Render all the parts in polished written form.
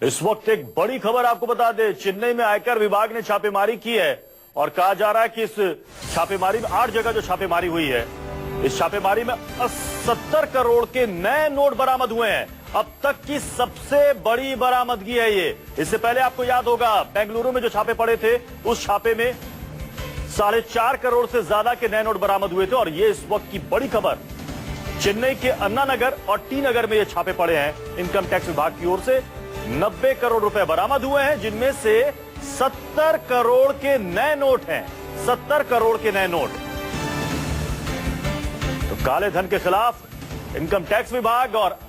इस वक्त एक बड़ी खबर आपको बता दें, चेन्नई में आयकर विभाग ने छापेमारी की है और कहा जा रहा है कि इस छापेमारी में 8 जगह जो छापेमारी हुई है, इस छापेमारी में 70 करोड़ के नए नोट बरामद हुए हैं। अब तक की सबसे बड़ी बरामदगी है ये। इससे पहले आपको याद होगा बेंगलुरु में जो छापे पड़े थे, उस छापे में 4.5 करोड़ से ज्यादा के नए नोट बरामद हुए थे। और ये इस वक्त की बड़ी खबर, चेन्नई के अन्ना नगर और टी नगर में ये छापे पड़े हैं इनकम टैक्स विभाग की ओर से। 90 करोड़ रुपए बरामद हुए हैं, जिनमें से 70 करोड़ के नए नोट हैं। 70 करोड़ के नए नोट। तो काले धन के खिलाफ इनकम टैक्स विभाग और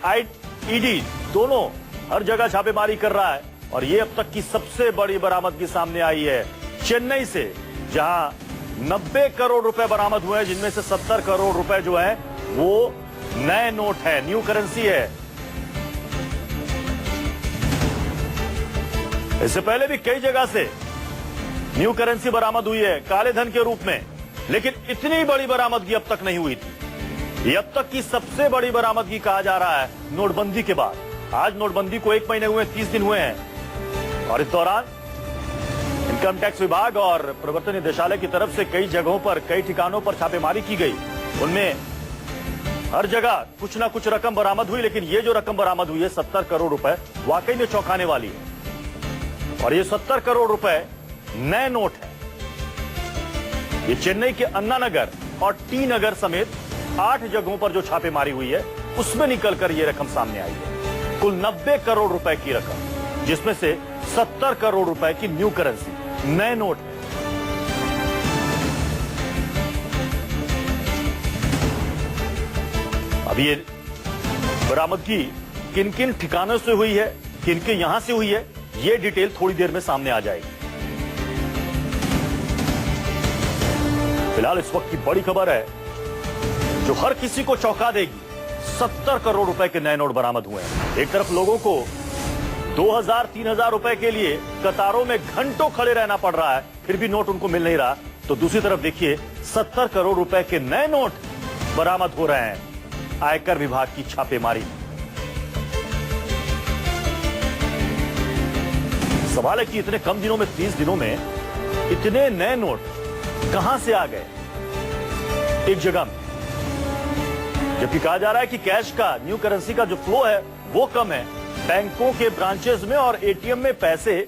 ईडी दोनों हर जगह छापेमारी कर रहा है और ये अब तक की सबसे बड़ी बरामदगी सामने आई है चेन्नई से, जहां 90 करोड़ रुपए बरामद हुए हैं, जिनमें से 70 करोड़ रुपए जो है वो नए नोट है, न्यू करेंसी है। इससे पहले भी कई जगह से न्यू करेंसी बरामद हुई है काले धन के रूप में, लेकिन इतनी बड़ी बरामदगी अब तक नहीं हुई थी। ये अब तक की सबसे बड़ी बरामदगी कहा जा रहा है नोटबंदी के बाद। आज नोटबंदी को 1 महीने हुए, 30 दिन हुए हैं और इस दौरान इनकम टैक्स विभाग और प्रवर्तन निदेशालय की तरफ से कई जगहों पर, कई ठिकानों पर छापेमारी की गई। उनमें हर जगह कुछ ना कुछ रकम बरामद हुई, लेकिन ये जो रकम बरामद हुई है 70 करोड़ रुपए, वाकई में चौंकाने वाली है। और ये 70 करोड़ रुपए नए नोट है। ये चेन्नई के अन्ना नगर और टी नगर समेत 8 जगहों पर जो छापेमारी हुई है, उसमें निकलकर यह रकम सामने आई है। कुल 90 करोड़ रुपए की रकम, जिसमें से 70 करोड़ रुपए की न्यू करेंसी, नए नोट है। अब ये बरामदगी किन किन ठिकानों से हुई है, किन के यहां से हुई है, ये डिटेल थोड़ी देर में सामने आ जाएगी। फिलहाल इस वक्त की बड़ी खबर है जो हर किसी को चौंका देगी। 70 करोड़ रुपए के नए नोट बरामद हुए हैं। एक तरफ लोगों को 2000-3000 रुपए के लिए कतारों में घंटों खड़े रहना पड़ रहा है, फिर भी नोट उनको मिल नहीं रहा। तो दूसरी तरफ देखिए 70 करोड़ रुपए के नए नोट बरामद हो रहे हैं आयकर विभाग की छापेमारी में। सवाल है कि इतने कम दिनों में, 30 दिनों में इतने नए नोट कहां से आ गए एक जगह में, जबकि कहा जा रहा है कि कैश का, न्यू करेंसी का जो फ्लो है वो कम है। बैंकों के ब्रांचेस में और एटीएम में पैसे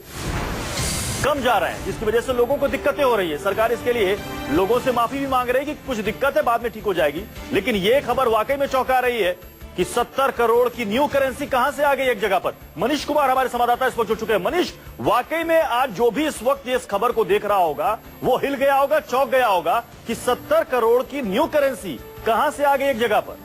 कम जा रहे हैं, जिसकी वजह से लोगों को दिक्कतें हो रही है। सरकार इसके लिए लोगों से माफी भी मांग रही है कि कुछ दिक्कत है, बाद में ठीक हो जाएगी। लेकिन ये खबर वाकई में चौंका रही है कि 70 करोड़ की न्यू करेंसी कहां से आ गई एक जगह पर। मनीष कुमार हमारे संवाददाता इस वक्त जुड़ चुके हैं। मनीष, वाकई में आज जो भी इस वक्त इस खबर को देख रहा होगा वो हिल गया होगा, चौंक गया होगा कि 70 करोड़ की न्यू करेंसी कहां से आ गई एक जगह पर।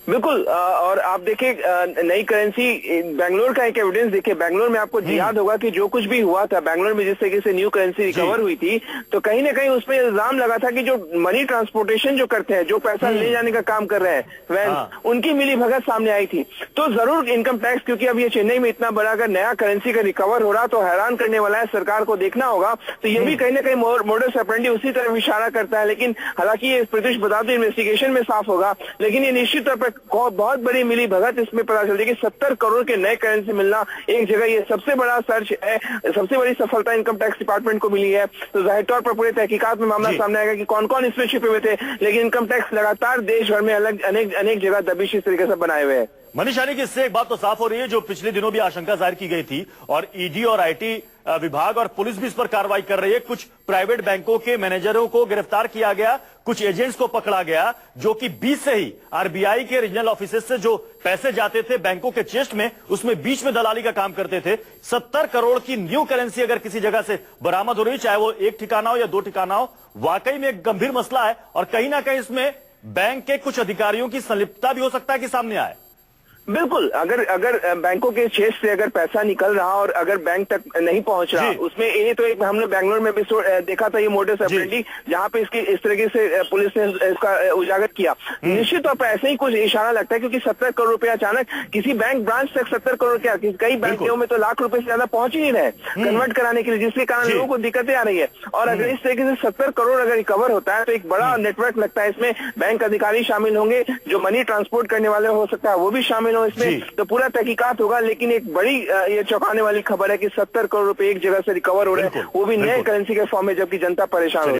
बिल्कुल। और आप देखिए नई करेंसी, बेंगलोर का एक एविडेंस देखिए। बेंगलोर में आपको याद होगा कि जो कुछ भी हुआ था बेंगलोर में, जिस तरीके से न्यू करेंसी रिकवर हुई थी, तो कहीं ना कहीं उसमें इल्जाम लगा था कि जो मनी ट्रांसपोर्टेशन जो करते हैं, जो पैसा ले जाने का काम कर रहे हैं वैन, उनकी मिली भगत सामने आई थी। तो जरूर इनकम टैक्स, क्योंकि अब ये चेन्नई में इतना बड़ा अगर नया करेंसी का रिकवर हो रहा तो हैरान करने वाला है, सरकार को देखना होगा। तो ये भी कहीं ना कहीं मोडस ऑपरेंडी उसी तरफ इशारा करता है। लेकिन हालांकि ये प्रत्युष बता दो, इन्वेस्टिगेशन में साफ होगा, लेकिन ये निश्चित तौर पर बहुत बड़ी मिली भगत इसमें पता चलती है कि 70 करोड़ के नए करेंसी मिलना एक जगह, ये सबसे बड़ा सर्च है, सबसे बड़ी सफलता इनकम टैक्स डिपार्टमेंट को मिली है। तो जाहिर तौर पर पूरे तहकीकात में मामला सामने आएगा कि कौन कौन इसमें छिपे हुए थे। लेकिन इनकम टैक्स लगातार देश भर में अनेक जगह दबिश इस तरीके से बनाए हुए हैं। मनीष, यानी कि इससे एक बात तो साफ हो रही है, जो पिछले दिनों भी आशंका जाहिर की गई थी और ईडी और आईटी विभाग और पुलिस भी इस पर कार्रवाई कर रही है। कुछ प्राइवेट बैंकों के मैनेजरों को गिरफ्तार किया गया, कुछ एजेंट्स को पकड़ा गया, जो कि बीच से ही आरबीआई के रीजनल ऑफिसेस से जो पैसे जाते थे बैंकों के चेस्ट में, उसमें बीच में दलाली का काम करते थे। 70 करोड़ की न्यू करेंसी अगर किसी जगह से बरामद हो रही, चाहे वो एक ठिकाना हो या 2 ठिकाना हो, वाकई में एक गंभीर मसला है और कहीं ना कहीं इसमें बैंक के कुछ अधिकारियों की संलिप्तता भी हो सकता है कि सामने आए। बिल्कुल। अगर बैंकों के चेस्ट से अगर पैसा निकल रहा और अगर बैंक तक नहीं पहुंच रहा, उसमें ये तो एक हमने बेंगलोर में भी देखा था, ये मोडस ऑपरेंडी, जहां पे इसकी इस तरीके से पुलिस ने इसका उजागर किया। निश्चित तौर पर ऐसे ही कुछ इशारा लगता है, क्योंकि 70 करोड़ रुपए अचानक किसी बैंक ब्रांच तक 70 करोड़ क्या, कई बैंकों में तो लाख रुपए से ज्यादा पहुंच ही नहीं रहे कन्वर्ट कराने के लिए, जिसके कारण लोगों को दिक्कतें आ रही है। और अगर इस तरीके से 70 करोड़ अगर रिकवर होता है तो एक बड़ा नेटवर्क लगता है। इसमें बैंक अधिकारी शामिल होंगे, जो मनी ट्रांसपोर्ट करने वाले हो सकता है वो भी शामिल हो इसमें, तो पूरा तहकीकात होगा। लेकिन एक बड़ी ये चौंकाने वाली खबर है कि 70 करोड़ रुपए एक जगह से रिकवर हो रहे हैं, वो भी नए करेंसी के फॉर्म में, जबकि जनता परेशान हो रही है।